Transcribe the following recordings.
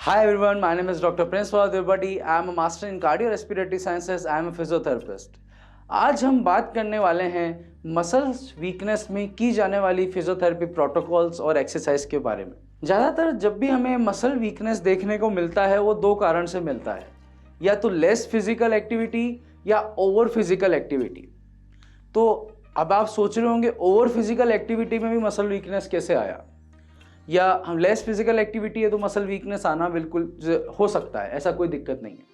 Hi everyone, my name is Dr. Prince Devbadi. I am a master in cardiorespiratory sciences. I am a physiotherapist. आज हम बात करने वाले हैं muscles weakness में की जाने वाली फिजियोथेरेपी प्रोटोकॉल्स और एक्सरसाइज के बारे में। ज़्यादातर जब भी हमें मसल वीकनेस देखने को मिलता है वो दो कारण से मिलता है, या तो लेस फिजिकल एक्टिविटी या ओवर फिजिकल एक्टिविटी। तो अब आप सोच रहे होंगे ओवर फिजिकल एक्टिविटी में भी मसल वीकनेस कैसे आया, या हम लेस फिजिकल एक्टिविटी है तो मसल वीकनेस आना बिल्कुल हो सकता है, ऐसा कोई दिक्कत नहीं है।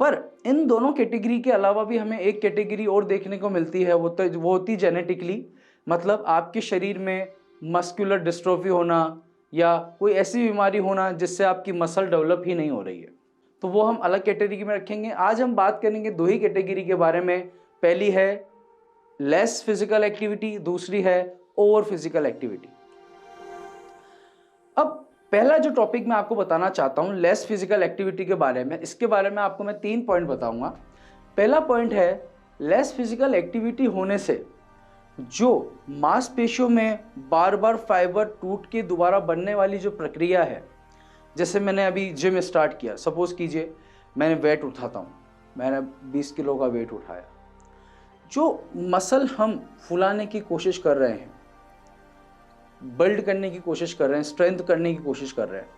पर इन दोनों कैटेगरी के अलावा भी हमें एक कैटेगरी और देखने को मिलती है, वो होती जेनेटिकली, मतलब आपके शरीर में मस्कुलर डिस्ट्रोफी होना या कोई ऐसी बीमारी होना जिससे आपकी मसल डेवलप ही नहीं हो रही है, तो वो हम अलग कैटेगरी में रखेंगे। आज हम बात करेंगे दो ही कैटेगरी के बारे में। पहली है लेस फिजिकल एक्टिविटी, दूसरी है ओवर फिजिकल एक्टिविटी। अब पहला जो टॉपिक मैं आपको बताना चाहता हूं लेस फिजिकल एक्टिविटी के बारे में, इसके बारे में आपको मैं 3 पॉइंट बताऊंगा। पहला पॉइंट है लेस फिजिकल एक्टिविटी होने से जो मांसपेशियों में बार बार फाइबर टूट के दोबारा बनने वाली जो प्रक्रिया है, जैसे मैंने अभी जिम स्टार्ट किया, सपोज कीजिए मैंने वेट उठाता हूँ, मैंने 20 किलो का वेट उठाया, जो मसल हम फुलाने की कोशिश कर रहे हैं, बिल्ड करने की कोशिश कर रहे हैं, स्ट्रेंथ करने की कोशिश कर रहे हैं,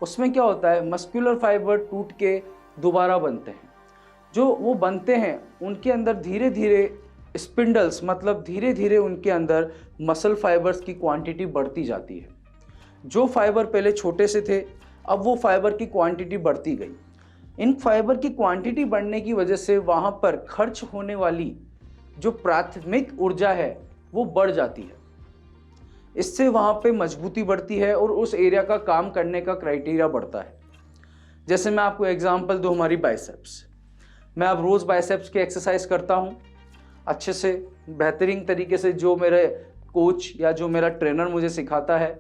उसमें क्या होता है मस्कुलर फाइबर टूट के दोबारा बनते हैं। जो वो बनते हैं उनके अंदर धीरे धीरे स्पिंडल्स, मतलब धीरे धीरे उनके अंदर मसल फाइबर्स की क्वांटिटी बढ़ती जाती है। जो फाइबर पहले छोटे से थे अब वो फाइबर की क्वांटिटी बढ़ती गई। इन फाइबर की क्वांटिटी बढ़ने की वजह से वहाँ पर खर्च होने वाली जो प्राथमिक ऊर्जा है वो बढ़ जाती है। इससे वहाँ पे मजबूती बढ़ती है और उस एरिया का काम करने का क्राइटेरिया बढ़ता है। जैसे मैं आपको एग्जांपल दूँ, हमारी बाइसेप्स, मैं अब रोज़ बाइसेप्स की एक्सरसाइज करता हूँ अच्छे से, बेहतरीन तरीके से। जो मेरे कोच या जो मेरा ट्रेनर मुझे सिखाता है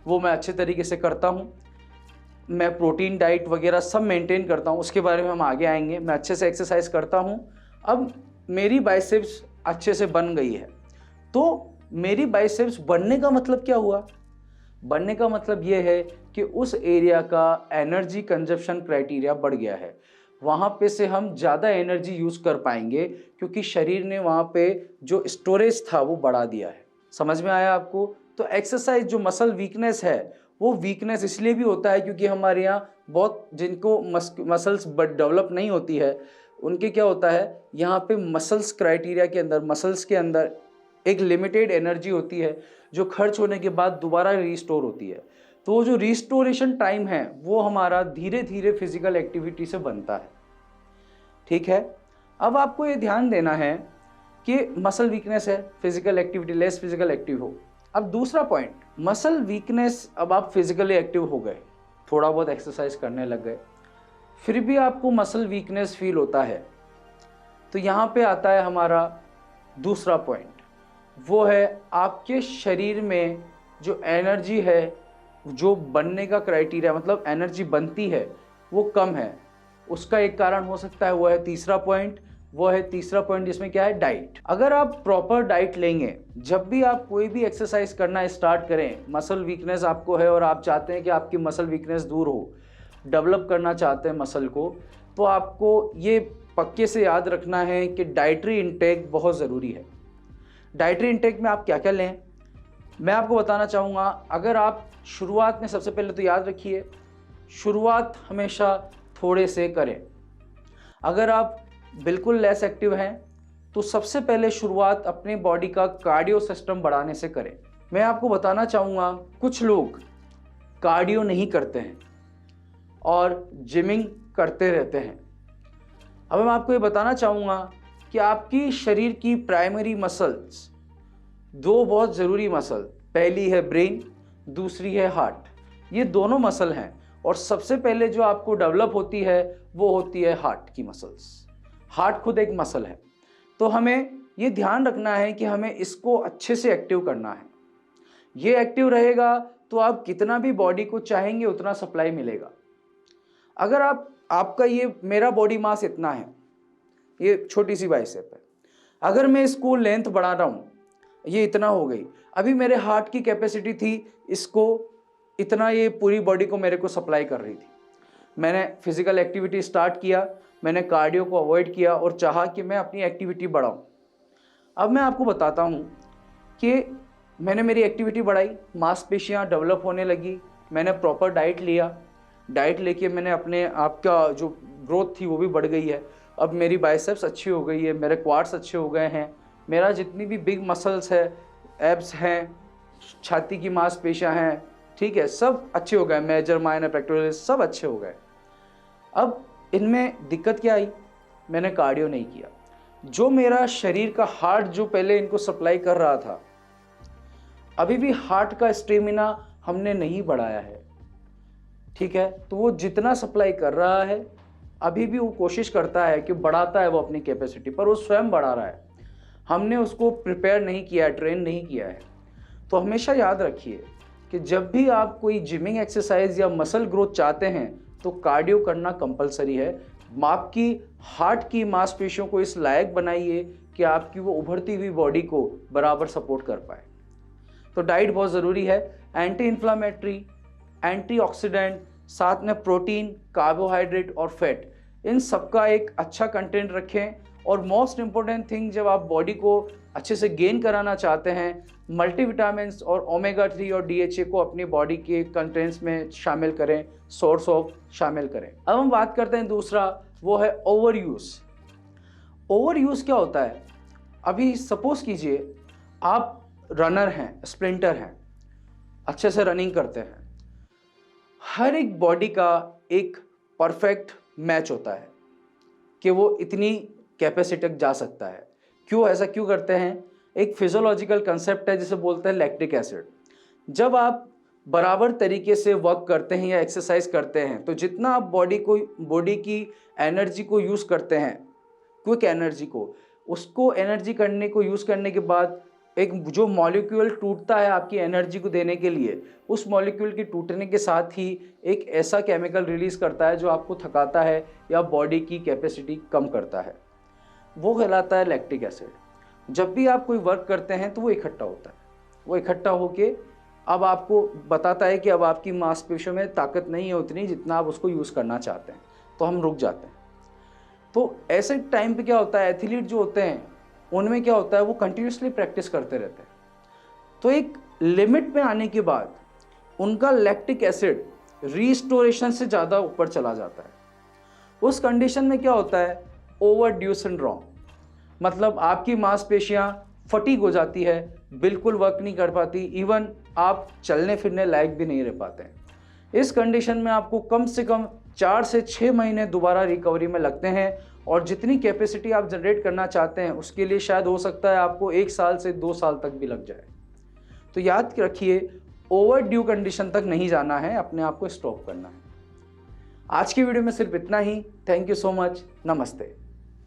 वो मैं अच्छे तरीके से करता हूँ। मैं प्रोटीन डाइट वगैरह सब मेंटेन करता हूँ, उसके बारे में हम आगे आएंगे। मैं अच्छे से एक्सरसाइज करता हूँ। अब मेरी बाइसेप्स अच्छे से बन गई है, तो मेरी बाइसेप्स बढ़ने का मतलब क्या हुआ? बढ़ने का मतलब यह है कि उस एरिया का एनर्जी कंजप्शन क्राइटेरिया बढ़ गया है। वहाँ पे से हम ज़्यादा एनर्जी यूज़ कर पाएंगे क्योंकि शरीर ने वहाँ पे जो स्टोरेज था वो बढ़ा दिया है। समझ में आया आपको? तो एक्सरसाइज जो मसल वीकनेस है वो वीकनेस इसलिए भी होता है क्योंकि हमारे यहाँ बहुत जिनको मसल्स डेवलप नहीं होती है उनके क्या होता है, यहाँ पे मसल्स क्राइटेरिया के अंदर, मसल्स के अंदर एक लिमिटेड एनर्जी होती है जो खर्च होने के बाद दोबारा रिस्टोर होती है। तो वो जो रिस्टोरेशन टाइम है वो हमारा धीरे धीरे फिजिकल एक्टिविटी से बनता है। ठीक है, अब आपको ये ध्यान देना है कि मसल वीकनेस है, physical activity, less physical active हो। अब दूसरा पॉइंट, मसल वीकनेस, अब आप फिजिकली एक्टिव हो गए, थोड़ा बहुत एक्सरसाइज करने लग गए, फिर भी आपको मसल वीकनेस फील होता है, तो यहाँ पे आता है हमारा दूसरा पॉइंट, वो है आपके शरीर में जो एनर्जी है, जो बनने का क्राइटेरिया, मतलब एनर्जी बनती है वो कम है। उसका एक कारण हो सकता है, वो है तीसरा पॉइंट, जिसमें क्या है, डाइट। अगर आप प्रॉपर डाइट लेंगे, जब भी आप कोई भी एक्सरसाइज करना स्टार्ट करें, मसल वीकनेस आपको है और आप चाहते हैं कि आपकी मसल वीकनेस दूर हो, डेवलप करना चाहते हैं मसल को, तो आपको ये पक्के से याद रखना है कि डाइटरी इंटेक बहुत ज़रूरी है। डाइटरी इंटेक में आप क्या क्या लें, मैं आपको बताना चाहूँगा। अगर आप शुरुआत में, सबसे पहले तो याद रखिए, शुरुआत हमेशा थोड़े से करें। अगर आप बिल्कुल लेस एक्टिव हैं तो सबसे पहले शुरुआत अपने बॉडी का कार्डियो सिस्टम बढ़ाने से करें। मैं आपको बताना चाहूँगा, कुछ लोग कार्डियो नहीं करते हैं और जिमिंग करते रहते हैं। अब मैं आपको ये बताना चाहूँगा कि आपकी शरीर की प्राइमरी मसल्स, दो बहुत ज़रूरी मसल, पहली है ब्रेन, दूसरी है हार्ट। ये दोनों मसल हैं और सबसे पहले जो आपको डेवलप होती है वो होती है हार्ट की मसल्स। हार्ट खुद एक मसल है, तो हमें ये ध्यान रखना है कि हमें इसको अच्छे से एक्टिव करना है। ये एक्टिव रहेगा तो आप कितना भी बॉडी को चाहेंगे उतना सप्लाई मिलेगा। अगर आपका ये, मेरा बॉडी मास इतना है, ये छोटी सी बाइसेप है, अगर मैं इसको लेंथ बढ़ा रहा हूँ, ये इतना हो गई, अभी मेरे हार्ट की कैपेसिटी थी इसको इतना, ये पूरी बॉडी को मेरे को सप्लाई कर रही थी, मैंने फिजिकल एक्टिविटी स्टार्ट किया, मैंने कार्डियो को अवॉइड किया और चाहा कि मैं अपनी एक्टिविटी बढ़ाऊँ। अब मैं आपको बताता हूँ कि मैंने मेरी एक्टिविटी बढ़ाई, मांसपेशियाँ डेवलप होने लगी, मैंने प्रॉपर डाइट लिया, डाइट लेके मैंने अपने आप का जो ग्रोथ थी वो भी बढ़ गई है। अब मेरी बाइसेप्स अच्छी हो गई है, मेरे क्वाड्स अच्छे हो गए हैं, मेरा जितनी भी बिग मसल्स है, एब्स हैं, छाती की मांसपेशियाँ हैं, ठीक है, सब अच्छे हो गए, मेजर, माइनर, पेक्टोरल्स सब अच्छे हो गए। अब इनमें दिक्कत क्या आई? मैंने कार्डियो नहीं किया। जो मेरा शरीर का हार्ट जो पहले इनको सप्लाई कर रहा था, अभी भी हार्ट का स्टेमिना हमने नहीं बढ़ाया है, ठीक है। तो वो जितना सप्लाई कर रहा है अभी भी वो कोशिश करता है कि बढ़ाता है वो अपनी कैपेसिटी, पर वो स्वयं बढ़ा रहा है, हमने उसको प्रिपेयर नहीं किया है, ट्रेन नहीं किया है। तो हमेशा याद रखिए कि जब भी आप कोई जिमिंग एक्सरसाइज या मसल ग्रोथ चाहते हैं तो कार्डियो करना कंपलसरी है। आपकी हार्ट की मांसपेशियों को इस लायक बनाइए कि आपकी वो उभरती हुई बॉडी को बराबर सपोर्ट कर पाए। तो डाइट बहुत ज़रूरी है, एंटी इन्फ्लामेटरी, एंटीऑक्सीडेंट, साथ में प्रोटीन, कार्बोहाइड्रेट और फैट, इन सबका एक अच्छा कंटेंट रखें। और मोस्ट इम्पोर्टेंट थिंग, जब आप बॉडी को अच्छे से गेन कराना चाहते हैं, मल्टीविटामिन्स और ओमेगा 3 और DHA को अपनी बॉडी के कंटेंट्स में शामिल करें, सोर्स ऑफ शामिल करें। अब हम बात करते हैं दूसरा, वो है ओवर यूज़। ओवर यूज़ क्या होता है? अभी सपोज कीजिए आप रनर हैं, स्प्रिंटर हैं, अच्छे से रनिंग करते हैं, हर एक बॉडी का एक परफेक्ट मैच होता है कि वो इतनी कैपेसिटी तक जा सकता है। क्यों ऐसा क्यों करते हैं? एक फिजियोलॉजिकल कंसेप्ट है जिसे बोलते हैं लैक्टिक एसिड। जब आप बराबर तरीके से वर्क करते हैं या एक्सरसाइज करते हैं तो जितना आप बॉडी की एनर्जी को यूज़ करते हैं, क्विक एनर्जी को, उसको एनर्जी करने को यूज़ करने के बाद एक जो मॉलिक्यूल टूटता है आपकी एनर्जी को देने के लिए, उस मॉलिक्यूल के टूटने के साथ ही एक ऐसा केमिकल रिलीज करता है जो आपको थकाता है या बॉडी की कैपेसिटी कम करता है, वो कहलाता है लैक्टिक एसिड। जब भी आप कोई वर्क करते हैं तो वो इकट्ठा होता है, वो इकट्ठा होके अब आपको बताता है कि अब आपकी मांसपेशियों में ताकत नहीं है उतनी जितना आप उसको यूज़ करना चाहते हैं, तो हम रुक जाते हैं। तो ऐसे टाइम पे क्या होता है, एथलीट जो होते हैं उनमें क्या होता है, वो कंटिन्यूसली प्रैक्टिस करते रहते हैं। तो एक लिमिट में आने के बाद उनका लैक्टिक एसिड रीस्टोरेशन से ज़्यादा ऊपर चला जाता है। उस कंडीशन में क्या होता है, ओवरड्यू सिंड्रोम, मतलब आपकी मांसपेशियां फटीग हो जाती है, बिल्कुल वर्क नहीं कर पाती, इवन आप चलने फिरने लायक भी नहीं रह पाते हैं। इस कंडीशन में आपको कम से कम 4 से 6 महीने दोबारा रिकवरी में लगते हैं और जितनी कैपेसिटी आप जनरेट करना चाहते हैं उसके लिए शायद हो सकता है आपको 1 साल से 2 साल तक भी लग जाए। तो याद रखिए, ओवरड्यू कंडीशन तक नहीं जाना है, अपने आप को स्टॉप करना है। आज की वीडियो में सिर्फ इतना ही। Thank you so much. नमस्ते।